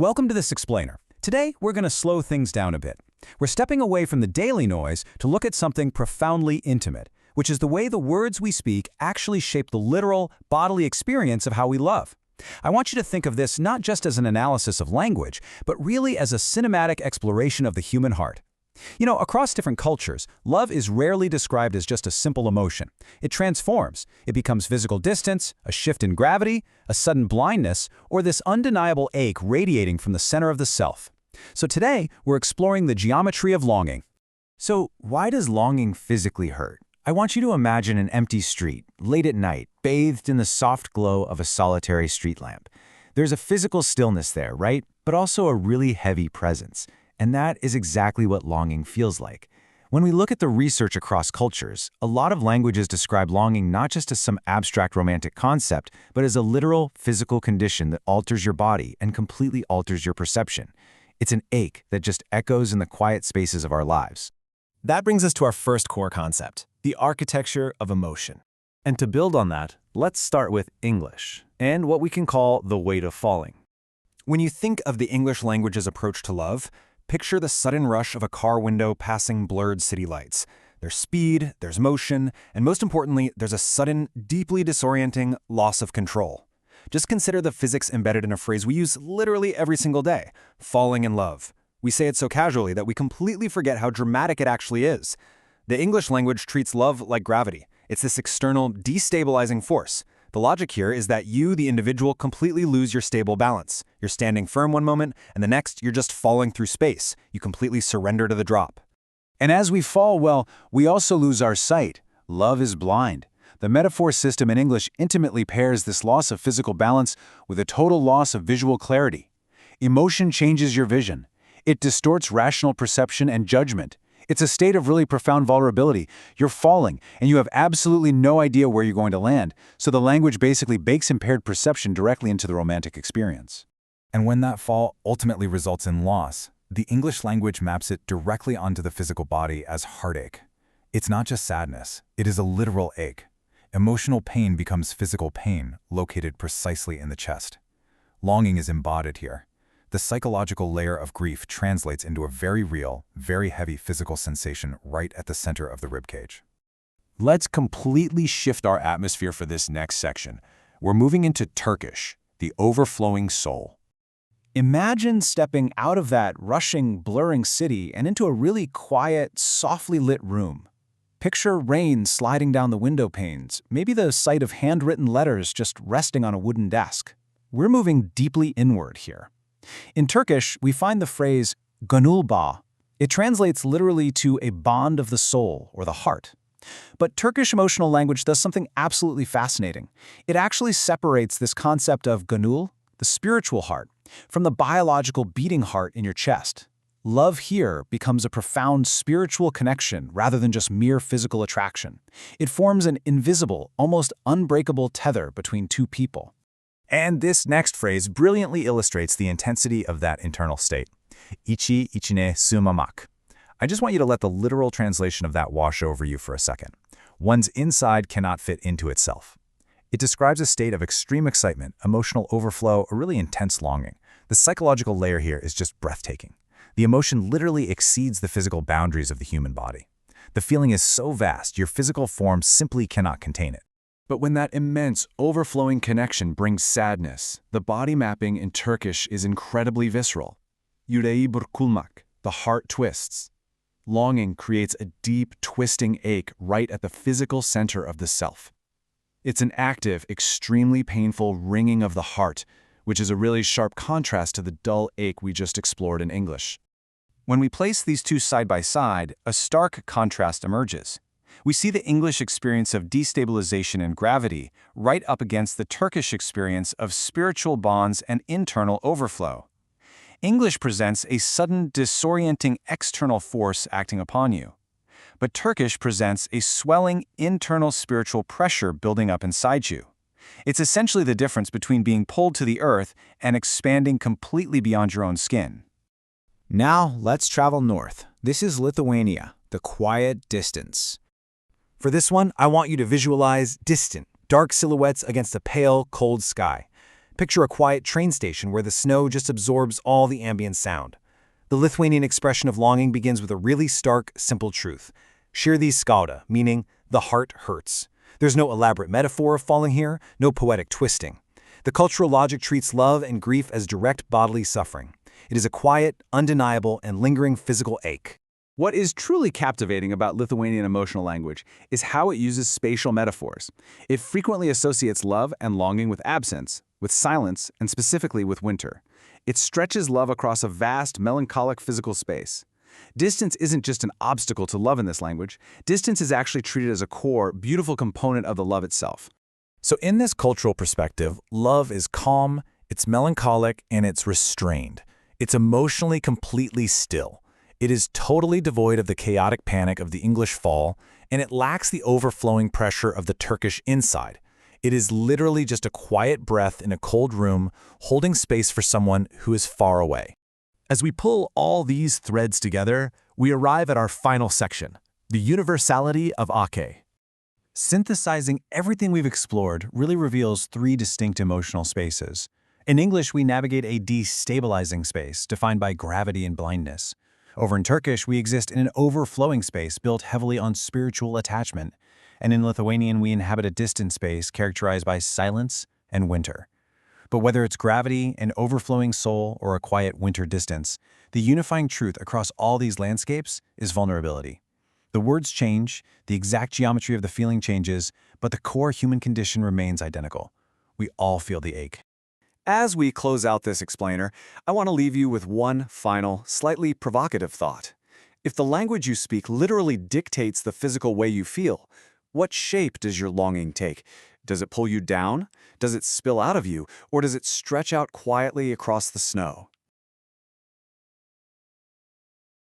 Welcome to this explainer. Today, we're going to slow things down a bit. We're stepping away from the daily noise to look at something profoundly intimate, which is the way the words we speak actually shape the literal, bodily experience of how we love. I want you to think of this not just as an analysis of language, but really as a cinematic exploration of the human heart. You know, across different cultures, love is rarely described as just a simple emotion. It transforms. It becomes physical distance, a shift in gravity, a sudden blindness, or this undeniable ache radiating from the center of the self. So today, we're exploring the geometry of longing. So why does longing physically hurt? I want you to imagine an empty street, late at night, bathed in the soft glow of a solitary street lamp. There's a physical stillness there, right? But also a really heavy presence. And that is exactly what longing feels like. When we look at the research across cultures, a lot of languages describe longing not just as some abstract romantic concept, but as a literal physical condition that alters your body and completely alters your perception. It's an ache that just echoes in the quiet spaces of our lives. That brings us to our first core concept, the architecture of emotion. And to build on that, let's start with English and what we can call the weight of falling. When you think of the English language's approach to love, picture the sudden rush of a car window passing blurred city lights. There's speed, there's motion, and most importantly, there's a sudden, deeply disorienting loss of control. Just consider the physics embedded in a phrase we use literally every single day, falling in love. We say it so casually that we completely forget how dramatic it actually is. The English language treats love like gravity. It's this external, destabilizing force. The logic here is that you, the individual, completely lose your stable balance. You're standing firm one moment, and the next, you're just falling through space. You completely surrender to the drop. And as we fall, well, we also lose our sight. Love is blind. The metaphor system in English intimately pairs this loss of physical balance with a total loss of visual clarity. Emotion changes your vision. It distorts rational perception and judgment. It's a state of really profound vulnerability. You're falling, and you have absolutely no idea where you're going to land, so the language basically bakes impaired perception directly into the romantic experience. And when that fall ultimately results in loss, the English language maps it directly onto the physical body as heartache. It's not just sadness, it is a literal ache. Emotional pain becomes physical pain, located precisely in the chest. Longing is embodied here. The psychological layer of grief translates into a very real, very heavy physical sensation right at the center of the ribcage. Let's completely shift our atmosphere for this next section. We're moving into Turkish, the overflowing soul. Imagine stepping out of that rushing, blurring city and into a really quiet, softly lit room. Picture rain sliding down the window panes, maybe the sight of handwritten letters just resting on a wooden desk. We're moving deeply inward here. In Turkish, we find the phrase gönül bağı. It translates literally to a bond of the soul or the heart. But Turkish emotional language does something absolutely fascinating. It actually separates this concept of gönül, the spiritual heart, from the biological beating heart in your chest. Love here becomes a profound spiritual connection rather than just mere physical attraction. It forms an invisible, almost unbreakable tether between two people. And this next phrase brilliantly illustrates the intensity of that internal state. İçi içine sığmamak. I just want you to let the literal translation of that wash over you for a second. One's inside cannot fit into itself. It describes a state of extreme excitement, emotional overflow, or really intense longing. The psychological layer here is just breathtaking. The emotion literally exceeds the physical boundaries of the human body. The feeling is so vast, your physical form simply cannot contain it. But when that immense, overflowing connection brings sadness, the body mapping in Turkish is incredibly visceral. Yüreği burkulmak, the heart twists. Longing creates a deep, twisting ache right at the physical center of the self. It's an active, extremely painful wringing of the heart, which is a really sharp contrast to the dull ache we just explored in English. When we place these two side by side, a stark contrast emerges. We see the English experience of destabilization and gravity right up against the Turkish experience of spiritual bonds and internal overflow. English presents a sudden, disorienting external force acting upon you, but Turkish presents a swelling internal spiritual pressure building up inside you. It's essentially the difference between being pulled to the earth and expanding completely beyond your own skin. Now, let's travel north. This is Lithuania, the quiet distance. For this one, I want you to visualize distant, dark silhouettes against a pale, cold sky. Picture a quiet train station where the snow just absorbs all the ambient sound. The Lithuanian expression of longing begins with a really stark, simple truth. Širdis skauda, meaning the heart hurts. There's no elaborate metaphor of falling here, no poetic twisting. The cultural logic treats love and grief as direct bodily suffering. It is a quiet, undeniable, and lingering physical ache. What is truly captivating about Lithuanian emotional language is how it uses spatial metaphors. It frequently associates love and longing with absence, with silence, and specifically with winter. It stretches love across a vast, melancholic physical space. Distance isn't just an obstacle to love in this language. Distance is actually treated as a core, beautiful component of the love itself. So in this cultural perspective, love is calm, it's melancholic, and it's restrained. It's emotionally completely still. It is totally devoid of the chaotic panic of the English fall, and it lacks the overflowing pressure of the Turkish inside. It is literally just a quiet breath in a cold room, holding space for someone who is far away. As we pull all these threads together, we arrive at our final section, the universality of ake. Synthesizing everything we've explored really reveals three distinct emotional spaces. In English, we navigate a destabilizing space defined by gravity and blindness. Over in Turkish, we exist in an overflowing space built heavily on spiritual attachment. And in Lithuanian, we inhabit a distant space characterized by silence and winter. But whether it's gravity, an overflowing soul, or a quiet winter distance, the unifying truth across all these landscapes is vulnerability. The words change, the exact geometry of the feeling changes, but the core human condition remains identical. We all feel the ache. As we close out this explainer, I want to leave you with one final, slightly provocative thought. If the language you speak literally dictates the physical way you feel, what shape does your longing take? Does it pull you down? Does it spill out of you? Or does it stretch out quietly across the snow?